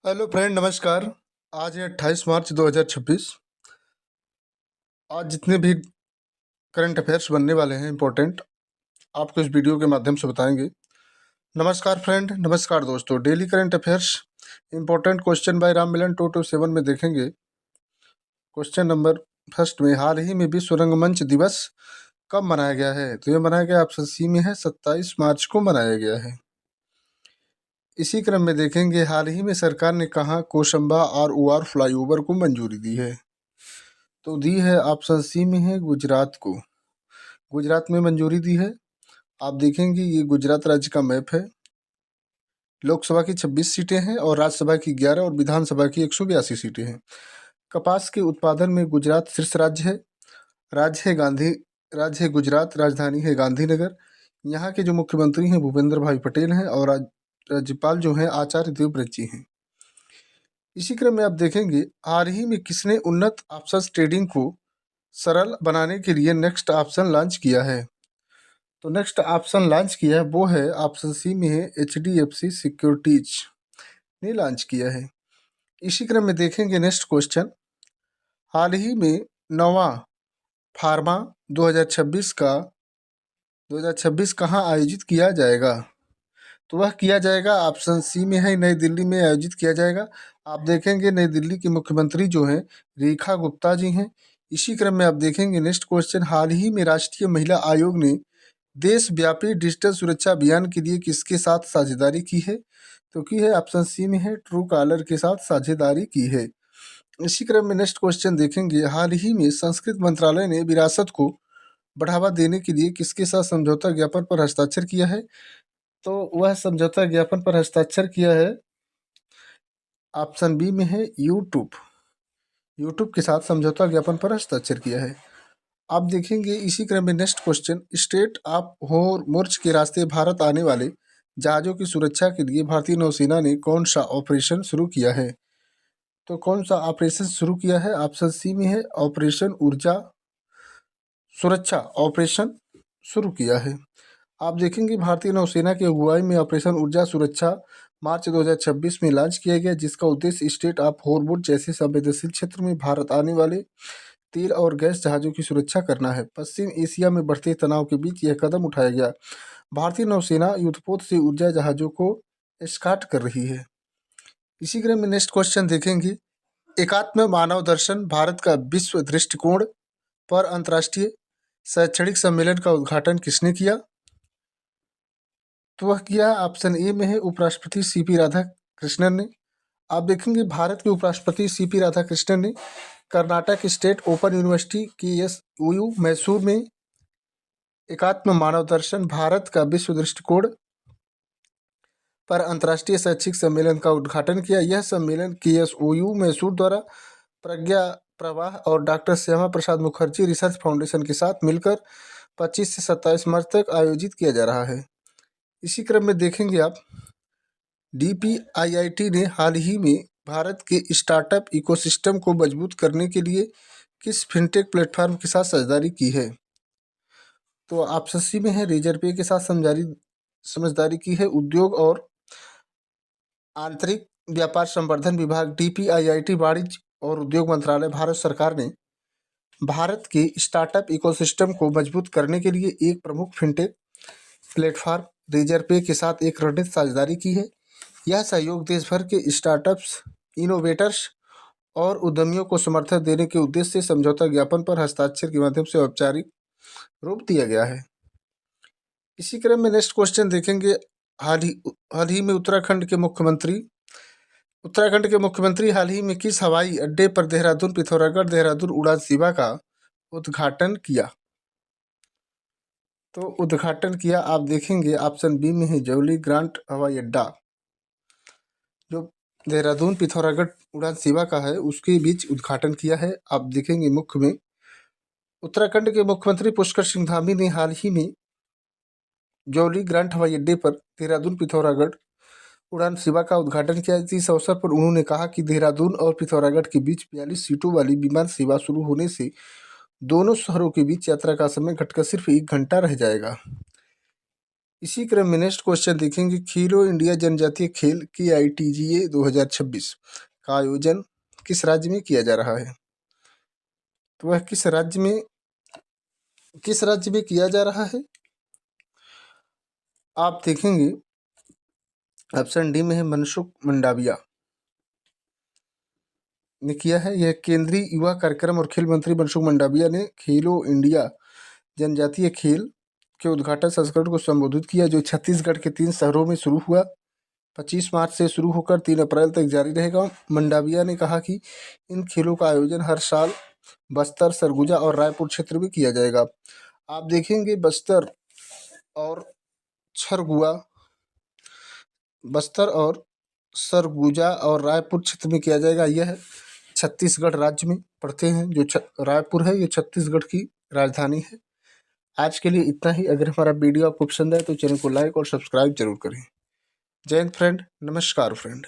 Hello friend, नमस्कार। आज है 28 मार्च 2026। आज जितने भी करंट अफेयर्स बनने वाले हैं इम्पोर्टेंट, आपको इस वीडियो के माध्यम से बताएंगे। नमस्कार फ्रेंड, नमस्कार दोस्तों। Daily current affairs important question by Ram Milan 227 में देखेंगे। क्वेश्चन नंबर फर्स्ट में, हाल ही में विश्व रंगमंच दिवस कब मनाया गया है? तो ये मनाया गया, ऑप्शन सी में है, 27 मार्च को मनाया गया है। इसी क्रम में देखेंगे, हाल ही में सरकार ने कहाँ कोशंबा और उआर फ्लाईओवर को मंजूरी दी है? तो दी है, ऑप्शन सी में है, गुजरात को। गुजरात में मंजूरी दी है। आप देखेंगे ये गुजरात राज्य का मैप है। लोकसभा की 26 सीटें हैं और राज्यसभा की 11 और विधानसभा की 182 सीटें हैं। कपास के उत्पादन में गुजरात शीर्ष राज्य है। राज्य है गुजरात, राजधानी है गांधीनगर। यहाँ के जो मुख्यमंत्री हैं भूपेंद्र भाई पटेल हैं और राज्यपाल जो हैं आचार्य देवव्रत जी हैं। इसी क्रम में आप देखेंगे, हाल ही में किसने उन्नत ऑप्शंस ट्रेडिंग को सरल बनाने के लिए नेक्स्ट ऑप्शन लॉन्च किया है? तो नेक्स्ट ऑप्शन लॉन्च किया है वो है, ऑप्शन सी में है, HDFC सिक्योरिटीज ने लॉन्च किया है। इसी क्रम में देखेंगे नेक्स्ट क्वेश्चन, हाल ही में नवा फार्मा 2026 कहाँ आयोजित किया जाएगा? तो वह किया जाएगा, ऑप्शन सी में है, नई दिल्ली में आयोजित किया जाएगा। आप देखेंगे नई दिल्ली के मुख्यमंत्री जो हैं रेखा गुप्ता जी हैं। इसी क्रम में आप देखेंगे नेक्स्ट क्वेश्चन, हाल ही में राष्ट्रीय महिला आयोग ने देशव्यापी डिजिटल सुरक्षा अभियान के लिए किसके साथ साझेदारी की है? तो की है, ऑप्शन सी में है, ट्रू कॉलर के साथ साझेदारी की है। इसी क्रम में नेक्स्ट क्वेश्चन देखेंगे, हाल ही में संस्कृत मंत्रालय ने विरासत को बढ़ावा देने के लिए किसके साथ समझौता ज्ञापन पर हस्ताक्षर किया है? तो वह समझौता ज्ञापन पर हस्ताक्षर किया है, ऑप्शन बी में है, यूट्यूब के साथ समझौता ज्ञापन पर हस्ताक्षर किया है। आप देखेंगे इसी क्रम में next question, state of Hormuz के रास्ते भारत आने वाले जहाज़ों की सुरक्षा के लिए भारतीय नौसेना ने कौन सा ऑपरेशन शुरू किया है? तो कौन सा ऑपरेशन शुरू किया है? ऑप्शन सी में है, ऑपरेशन ऊर्जा सुरक्षा ऑपरेशन शुरू किया है। आप देखेंगे भारतीय नौसेना की अगुवाई में ऑपरेशन ऊर्जा सुरक्षा मार्च 2026 में लॉन्च किया गया, जिसका उद्देश्य स्टेट ऑफ होर्मुज़ जैसे संवेदनशील क्षेत्र में भारत आने वाले तेल और गैस जहाज़ों की सुरक्षा करना है। पश्चिम एशिया में बढ़ते तनाव के बीच यह कदम उठाया गया। भारतीय नौसेना युद्धपोत से ऊर्जा जहाज़ों को एस्कॉर्ट कर रही है। इसी क्रम में नेक्स्ट क्वेश्चन देखेंगे, एकात्म मानव दर्शन भारत का विश्व दृष्टिकोण पर अंतर्राष्ट्रीय शैक्षणिक सम्मेलन का उद्घाटन किसने किया? तो वह किया, ऑप्शन ए में है, उपराष्ट्रपति CP राधाकृष्णन ने। आप देखेंगे भारत के उपराष्ट्रपति CP राधाकृष्णन ने Karnataka state open university KSUU Mysore में एकात्म मानव दर्शन भारत का विश्व दृष्टिकोण पर अंतर्राष्ट्रीय शैक्षिक सम्मेलन का उद्घाटन किया। यह सम्मेलन KSUU मैसूर द्वारा प्रज्ञा प्रवाह और doctor Shyama Prasad Mukherjee research foundation के साथ मिलकर 25 से 27 मार्च तक आयोजित किया जा रहा है। इसी क्रम में देखेंगे आप, DPIIT ने हाल ही में भारत के स्टार्टअप इकोसिस्टम को मजबूत करने के लिए किस फिनटेक प्लेटफॉर्म के साथ साझेदारी की है? तो ऑप्शन सी में है, रेजरपे के साथ समझदारी की है। उद्योग और आंतरिक व्यापार संवर्धन विभाग DPIIT वाणिज्य और उद्योग मंत्रालय भारत सरकार ने भारत के स्टार्टअप इकोसिस्टम को मजबूत करने के लिए एक प्रमुख फिनटेक प्लेटफॉर्म रेजरपे के साथ एक रणनीतिक साझेदारी की है। यह सहयोग देश भर के स्टार्टअप्स, इनोवेटर्स और उद्यमियों को समर्थन देने के उद्देश्य से समझौता ज्ञापन पर हस्ताक्षर के माध्यम से औपचारिक रूप दिया गया है। इसी क्रम में नेक्स्ट क्वेश्चन देखेंगे, हाल ही में उत्तराखंड के मुख्यमंत्री हाल ही में किस हवाई अड्डे पर देहरादून पिथौरागढ़ देहरादून उड़ान सेवा का उद्घाटन किया? तो उद्घाटन किया, आप देखेंगे ऑप्शन बी में है, जौली ग्रांट हवाई अड्डा, जो देहरादून पिथौरागढ़ उड़ान सेवा का है, उसके बीच उद्घाटन किया है। आप देखेंगे मुख्य में उत्तराखंड के मुख्यमंत्री पुष्कर सिंह धामी ने हाल ही में जौली ग्रांट हवाई अड्डे पर देहरादून पिथौरागढ़ उड़ान सेवा का उद्घाटन किया। इस अवसर पर उन्होंने कहा कि देहरादून और पिथौरागढ़ के बीच 42 सीटों वाली विमान सेवा शुरू होने से दोनों शहरों के बीच यात्रा का समय घटकर सिर्फ 1 घंटा रह जाएगा। इसी क्रम में नेक्स्ट क्वेश्चन देखेंगे, खेलो इंडिया जनजातीय खेल KITGA 2026 का आयोजन किस राज्य में किया जा रहा है? तो वह किस राज्य में किया जा रहा है? आप देखेंगे ऑप्शन डी में है मनसुख मंडाविया ने किया है। यह केंद्रीय युवा कार्यक्रम और खेल मंत्री मनसुख मंडाविया ने खेलो इंडिया जनजातीय खेल के उद्घाटन संस्करण को संबोधित किया, जो छत्तीसगढ़ के 3 शहरों में शुरू हुआ। 25 मार्च से शुरू होकर 3 अप्रैल तक जारी रहेगा। मंडाविया ने कहा कि इन खेलों का आयोजन हर साल बस्तर, सरगुजा और रायपुर क्षेत्र में किया जाएगा। आप देखेंगे बस्तर और सरगुजा और रायपुर क्षेत्र में किया जाएगा। यह छत्तीसगढ़ राज्य में पड़ते हैं। जो रायपुर है, ये छत्तीसगढ़ की राजधानी है। आज के लिए इतना ही। अगर हमारा वीडियो आपको पसंद आए तो चैनल को लाइक और सब्सक्राइब जरूर करें। जय हिंद फ्रेंड, नमस्कार फ्रेंड।